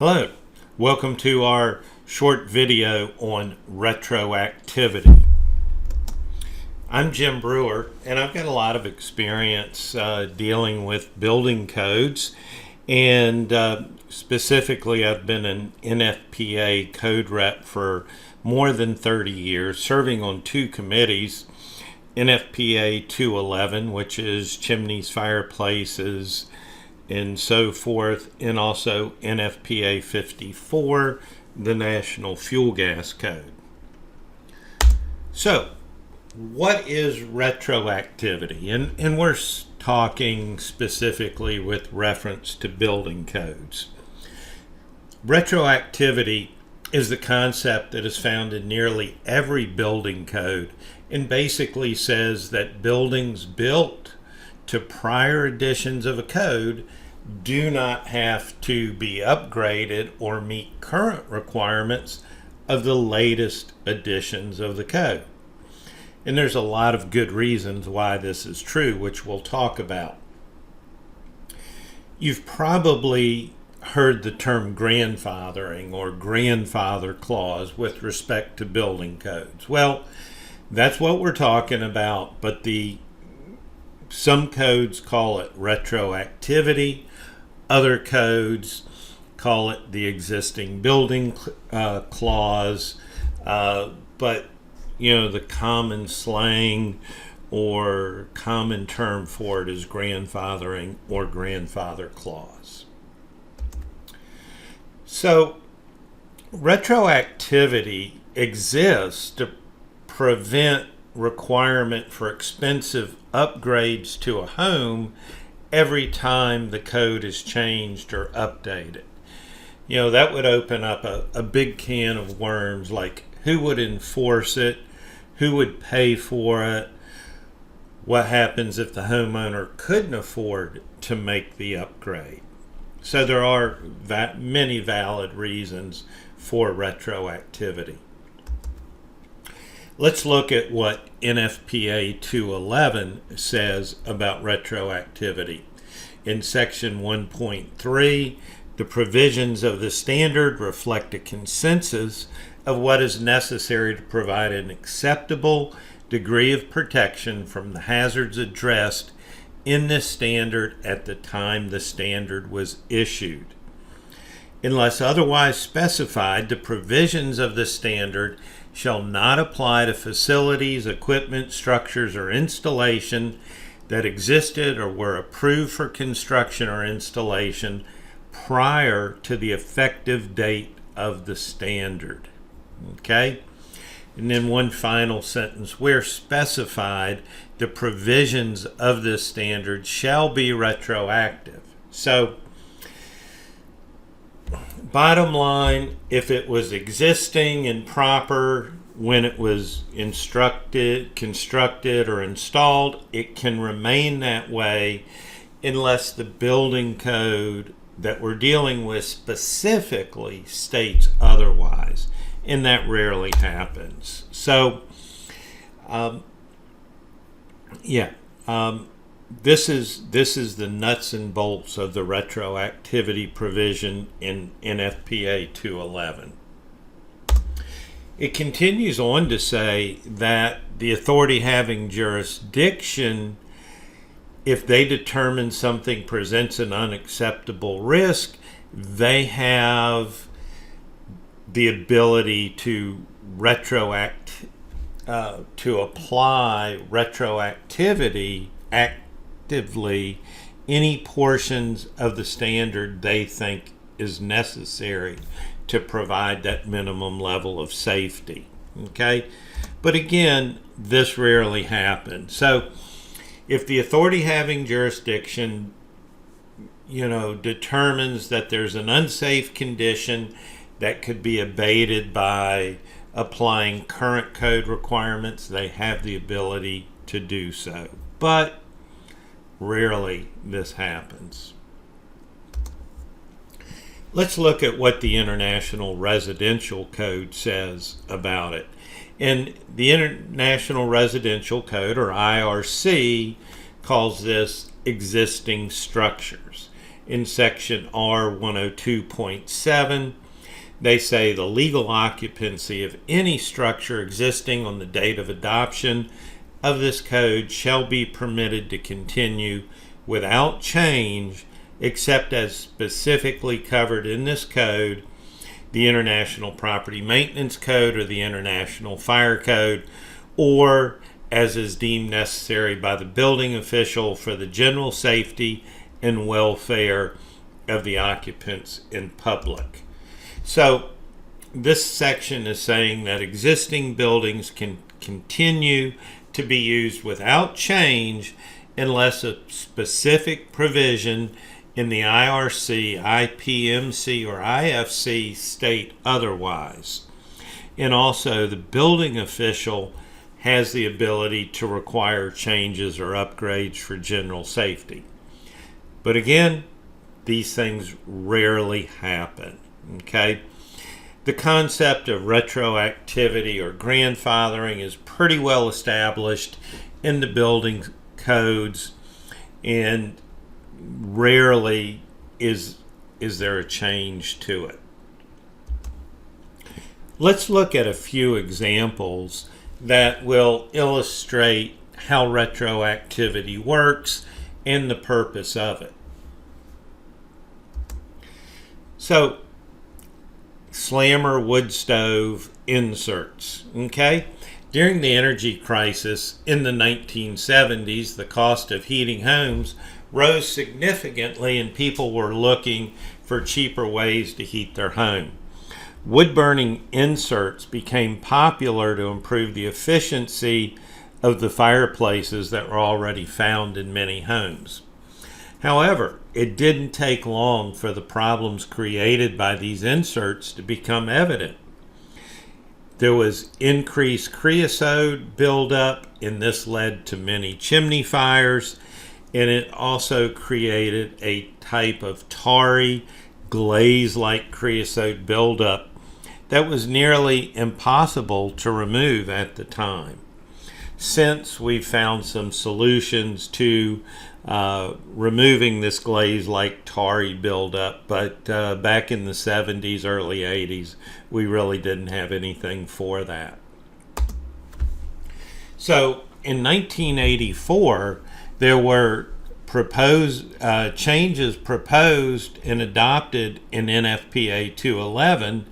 Hello, welcome to our short video on retroactivity. I'm Jim Brewer, and I've got a lot of experience dealing with building codes, and specifically I've been an NFPA code rep for more than 30 years, serving on two committees, NFPA 211, which is chimneys, fireplaces, and so forth, and also NFPA 54, the National Fuel Gas Code. So, what is retroactivity? And we're talking specifically with reference to building codes. Retroactivity is the concept that is found in nearly every building code and basically says that buildings built to prior editions of a code do not have to be upgraded or meet current requirements of the latest editions of the code. And there's a lot of good reasons why this is true, which we'll talk about. You've probably heard the term grandfathering or grandfather clause with respect to building codes. Well, that's what we're talking about, but some codes call it retroactivity. Other codes call it the existing building clause. But, the common slang or common term for it is grandfathering or grandfather clause. So, retroactivity exists to prevent requirement for expensive upgrades to a home every time the code is changed or updated. That would open up a big can of worms, like who would enforce it, who would pay for it, what happens if the homeowner couldn't afford to make the upgrade. So there are many valid reasons for retroactivity. Let's look at what NFPA 211 says about retroactivity. In section 1.3, the provisions of the standard reflect a consensus of what is necessary to provide an acceptable degree of protection from the hazards addressed in the standard at the time the standard was issued. Unless otherwise specified, the provisions of the standard shall not apply to facilities, equipment, structures, or installation that existed or were approved for construction or installation prior to the effective date of the standard. Okay? And then one final sentence, where specified, the provisions of this standard shall be retroactive. So, bottom line, if it was existing and proper when it was constructed, or installed, it can remain that way unless the building code that we're dealing with specifically states otherwise. And that rarely happens. So, this is the nuts and bolts of the retroactivity provision in NFPA 211. It continues on to say that the authority having jurisdiction, if they determine something presents an unacceptable risk, they have the ability to apply retroactivity actively any portions of the standard they think is necessary to provide that minimum level of safety. Okay? But again, this rarely happens. So if the authority having jurisdiction, determines that there's an unsafe condition that could be abated by applying current code requirements, they have the ability to do so. But rarely this happens. Let's look at what the International Residential Code says about it. And the International Residential Code, or IRC, calls this existing structures. in section R 102.7. They say the legal occupancy of any structure existing on the date of adoption of this code shall be permitted to continue without change except as specifically covered in this code, the International Property Maintenance Code or the International Fire Code, or as is deemed necessary by the building official for the general safety and welfare of the occupants in public. So this section is saying that existing buildings can continue to be used without change unless a specific provision in the IRC, IPMC, or IFC state otherwise. And also the building official has the ability to require changes or upgrades for general safety. But again, these things rarely happen. Okay? The concept of retroactivity or grandfathering is pretty well established in the building codes, and rarely is there a change to it. Let's look at a few examples that will illustrate how retroactivity works and the purpose of it. So, slammer wood stove inserts. Okay? During the energy crisis in the 1970s, the cost of heating homes rose significantly and people were looking for cheaper ways to heat their home. Wood-burning inserts became popular to improve the efficiency of the fireplaces that were already found in many homes. However, it didn't take long for the problems created by these inserts to become evident. There was increased creosote buildup, and this led to many chimney fires, and it also created a type of tarry, glaze-like creosote buildup that was nearly impossible to remove at the time. Since we've found some solutions to removing this glaze-like tarry buildup, but back in the 70s, early 80s, we really didn't have anything for that. So in 1984, there were changes proposed and adopted in NFPA 211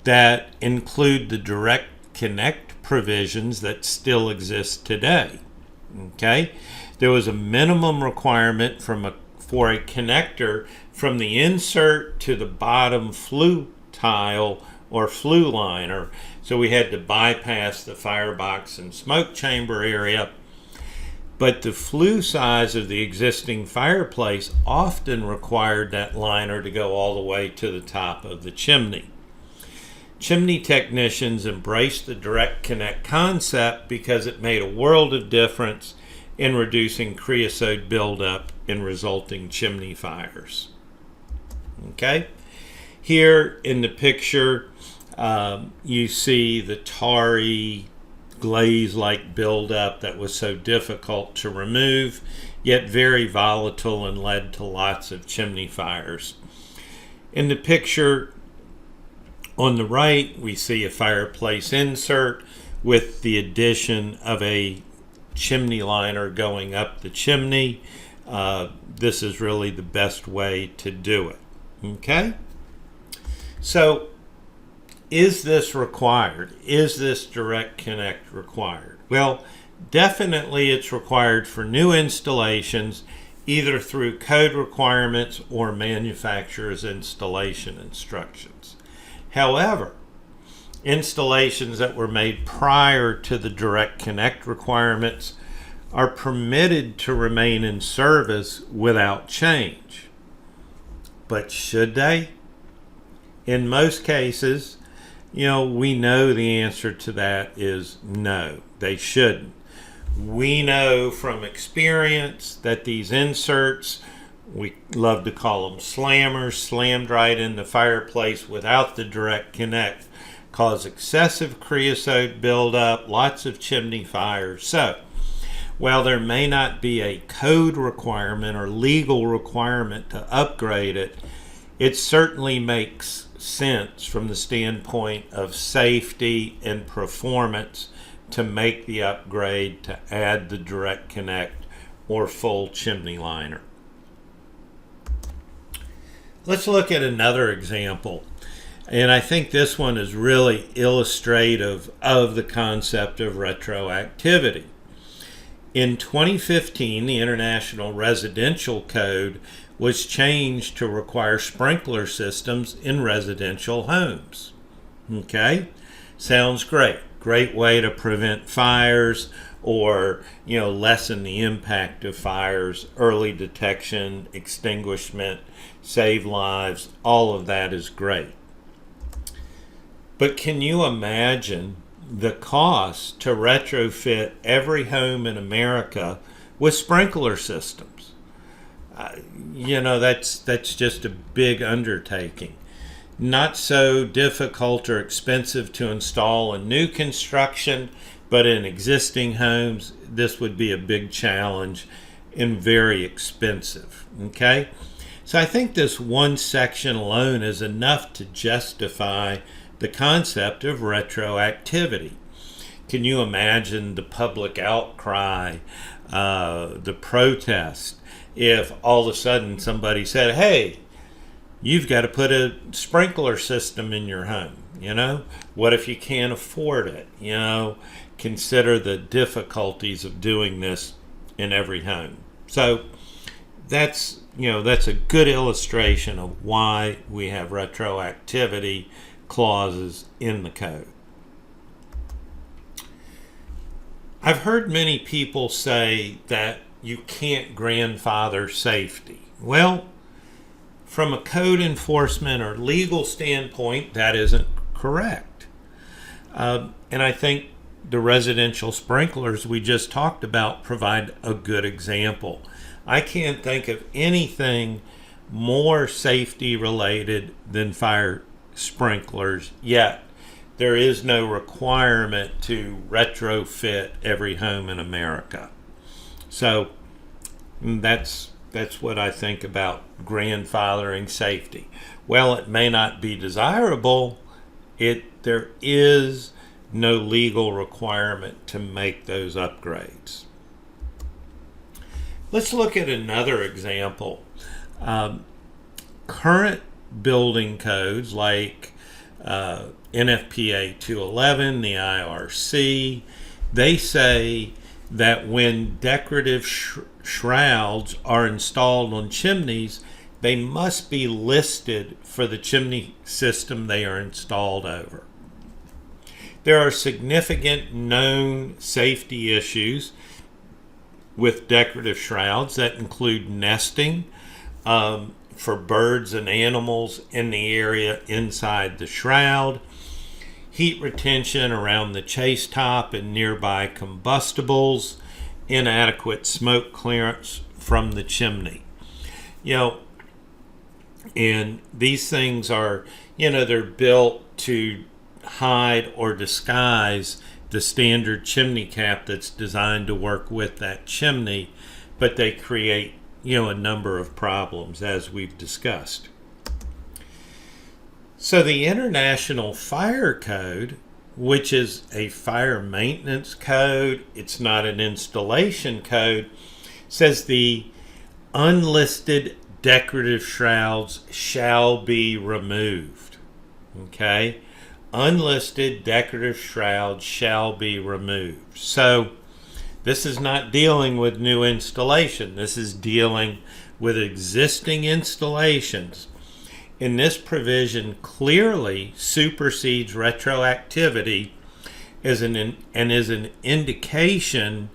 that include the direct connect provisions that still exist today. Okay? There was a minimum requirement for a connector from the insert to the bottom flue tile or flue liner. So we had to bypass the firebox and smoke chamber area. But the flue size of the existing fireplace often required that liner to go all the way to the top of the chimney. Chimney technicians embraced the direct connect concept because it made a world of difference in reducing creosote buildup and resulting chimney fires. Okay? Here in the picture, you see the tarry glaze-like buildup that was so difficult to remove, yet very volatile and led to lots of chimney fires. In the picture on the right, we see a fireplace insert with the addition of a chimney liner going up the chimney. This is really the best way to do it. Okay? So, is this required? Is this direct connect required? Well, definitely it's required for new installations, either through code requirements or manufacturer's installation instructions. However, installations that were made prior to the direct connect requirements are permitted to remain in service without change. But should they? In most cases, we know the answer to that is no, they shouldn't. We know from experience that these inserts, we love to call them slammers, slammed right in the fireplace without the direct connect, cause excessive creosote buildup, lots of chimney fires. So, While there may not be a code requirement or legal requirement to upgrade it, it certainly makes sense from the standpoint of safety and performance to make the upgrade to add the direct connect or full chimney liner. Let's look at another example. And I think this one is really illustrative of the concept of retroactivity. In 2015, the International Residential Code was changed to require sprinkler systems in residential homes. Okay? Sounds great. Great way to prevent fires or, lessen the impact of fires, early detection, extinguishment, save lives. All of that is great. But can you imagine the cost to retrofit every home in America with sprinkler systems? That's just a big undertaking. Not so difficult or expensive to install in new construction, but in existing homes, this would be a big challenge and very expensive. Okay? So I think this one section alone is enough to justify the concept of retroactivity. Can you imagine the public outcry, the protest, if all of a sudden somebody said, hey, you've got to put a sprinkler system in your home? What if you can't afford it? Consider the difficulties of doing this in every home. So that's a good illustration of why we have retroactivity clauses in the code. I've heard many people say that you can't grandfather safety. Well, from a code enforcement or legal standpoint, that isn't correct. And I think the residential sprinklers we just talked about provide a good example. I can't think of anything more safety related than fire sprinklers, yet there is no requirement to retrofit every home in America. So that's what I think about grandfathering safety. Well, it may not be desirable, there is no legal requirement to make those upgrades. Let's look at another example. Current building codes like NFPA 211, the IRC, they say that when decorative shrouds are installed on chimneys, they must be listed for the chimney system they are installed over. There are significant known safety issues with decorative shrouds that include nesting for birds and animals in the area inside the shroud, heat retention around the chase top and nearby combustibles, inadequate smoke clearance from the chimney. And these things are, they're built to hide or disguise the standard chimney cap that's designed to work with that chimney, but they create, a number of problems as we've discussed. So the International Fire Code, which is a fire maintenance code, it's not an installation code, says the unlisted decorative shrouds shall be removed. Okay? Unlisted decorative shrouds shall be removed. So this is not dealing with new installation. This is dealing with existing installations. And this provision clearly supersedes retroactivity and is an indication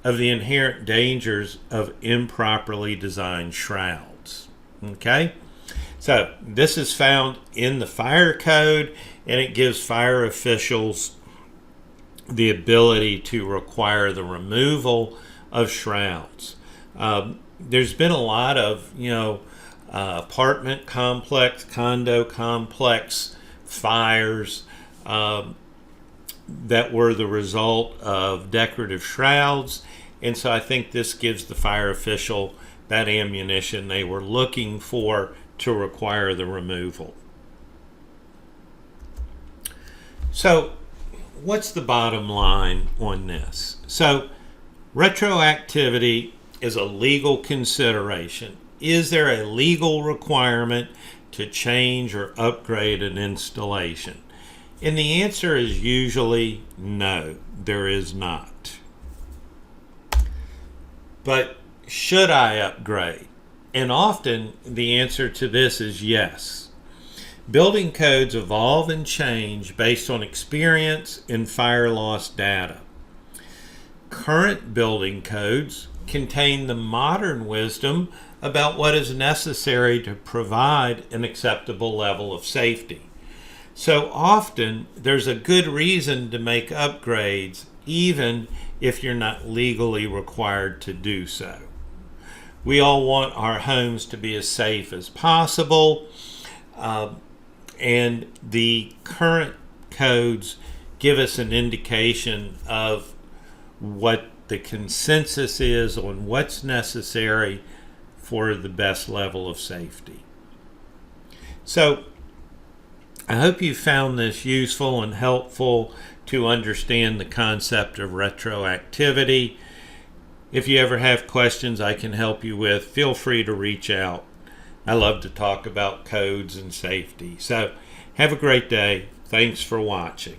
of the inherent dangers of improperly designed shrouds. Okay? So this is found in the fire code, and it gives fire officials the ability to require the removal of shrouds. There's been a lot of, apartment complex, condo complex fires that were the result of decorative shrouds, And so I think this gives the fire official that ammunition they were looking for to require the removal. So what's the bottom line on this? So retroactivity is a legal consideration. Is there a legal requirement to change or upgrade an installation? And the answer is usually no, there is not. But should I upgrade? And often the answer to this is yes. Building codes evolve and change based on experience and fire loss data. Current building codes contain the modern wisdom about what is necessary to provide an acceptable level of safety. So often there's a good reason to make upgrades even if you're not legally required to do so. We all want our homes to be as safe as possible, and the current codes give us an indication of what the consensus is on what's necessary for the best level of safety. So I hope you found this useful and helpful to understand the concept of retroactivity. If you ever have questions I can help you with, feel free to reach out. I love to talk about codes and safety. So have a great day. Thanks for watching.